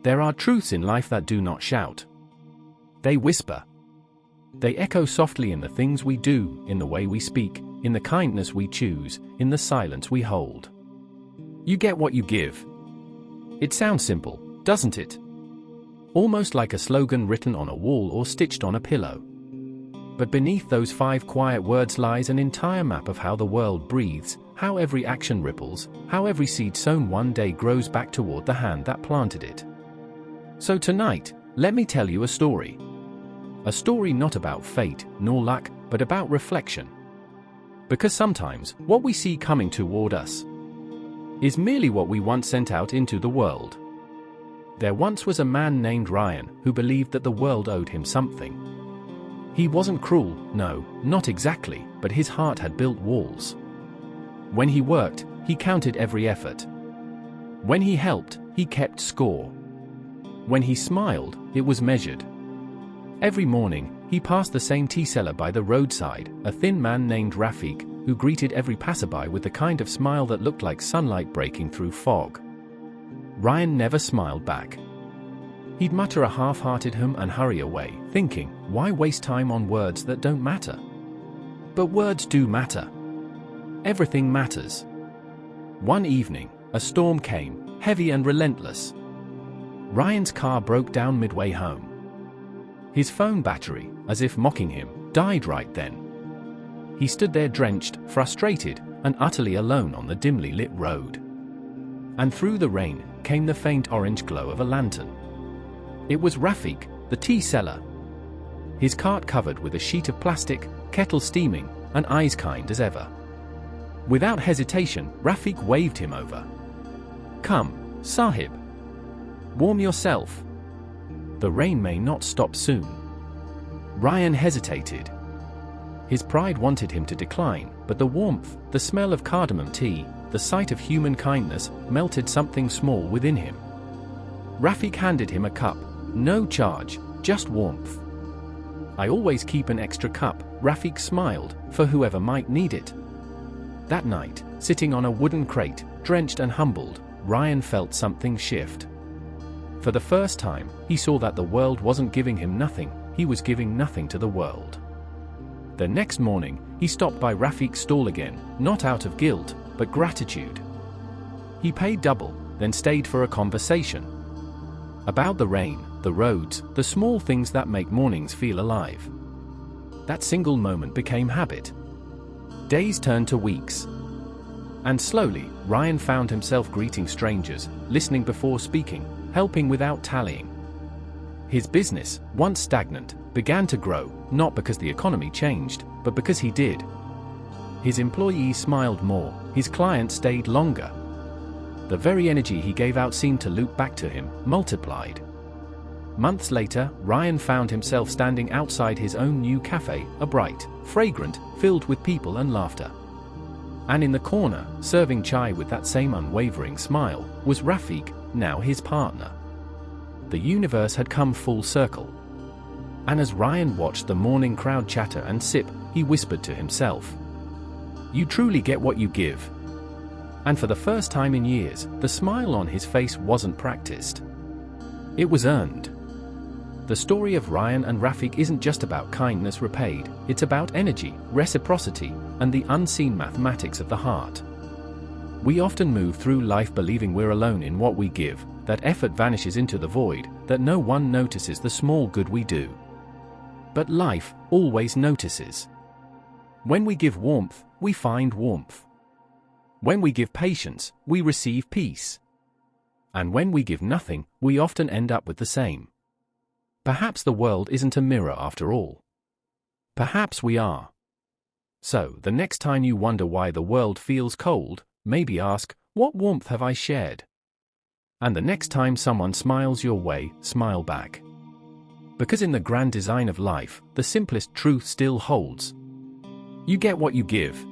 There are truths in life that do not shout. They whisper. They echo softly in the things we do, in the way we speak, in the kindness we choose, in the silence we hold. You get what you give. It sounds simple, doesn't it? Almost like a slogan written on a wall or stitched on a pillow. But beneath those 5 quiet words lies an entire map of how the world breathes, how every action ripples, how every seed sown one day grows back toward the hand that planted it. So tonight, let me tell you a story. A story not about fate, nor luck, but about reflection. Because sometimes, what we see coming toward us is merely what we once sent out into the world. There once was a man named Ryan who believed that the world owed him something. He wasn't cruel, no, not exactly, but his heart had built walls. When he worked, he counted every effort. When he helped, he kept score. When he smiled, it was measured. Every morning, he passed the same tea seller by the roadside, a thin man named Rafik, who greeted every passerby with the kind of smile that looked like sunlight breaking through fog. Ryan never smiled back. He'd mutter a half-hearted hum and hurry away, thinking, why waste time on words that don't matter? But words do matter. Everything matters. One evening, a storm came, heavy and relentless. Ryan's car broke down midway home. His phone battery, as if mocking him, died right then. He stood there drenched, frustrated, and utterly alone on the dimly lit road. And through the rain came the faint orange glow of a lantern. It was Rafik, the tea seller. His cart covered with a sheet of plastic, kettle steaming, and eyes kind as ever. Without hesitation, Rafik waved him over. Come, Sahib. Warm yourself. The rain may not stop soon. Ryan hesitated. His pride wanted him to decline, but the warmth, the smell of cardamom tea, the sight of human kindness, melted something small within him. Rafik handed him a cup. No charge, just warmth. I always keep an extra cup, Rafik smiled, for whoever might need it. That night, sitting on a wooden crate, drenched and humbled, Ryan felt something shift. For the first time, he saw that the world wasn't giving him nothing, he was giving nothing to the world. The next morning, he stopped by Rafik's stall again, not out of guilt, but gratitude. He paid double, then stayed for a conversation. About the rain, the roads, the small things that make mornings feel alive. That single moment became habit. Days turned to weeks. And slowly, Ryan found himself greeting strangers, listening before speaking, helping without tallying. His business, once stagnant, began to grow, not because the economy changed, but because he did. His employees smiled more, his clients stayed longer. The very energy he gave out seemed to loop back to him, multiplied. Months later, Ryan found himself standing outside his own new cafe, a bright, fragrant, filled with people and laughter. And in the corner, serving chai with that same unwavering smile, was Rafik, now his partner. The universe had come full circle. And as Ryan watched the morning crowd chatter and sip, he whispered to himself, "You truly get what you give." And for the first time in years, the smile on his face wasn't practiced. It was earned. The story of Ryan and Rafik isn't just about kindness repaid, it's about energy, reciprocity, and the unseen mathematics of the heart. We often move through life believing we're alone in what we give, that effort vanishes into the void, that no one notices the small good we do. But life always notices. When we give warmth, we find warmth. When we give patience, we receive peace. And when we give nothing, we often end up with the same. Perhaps the world isn't a mirror after all. Perhaps we are. So, the next time you wonder why the world feels cold, maybe ask, what warmth have I shared? And the next time someone smiles your way, smile back. Because in the grand design of life, the simplest truth still holds. You get what you give.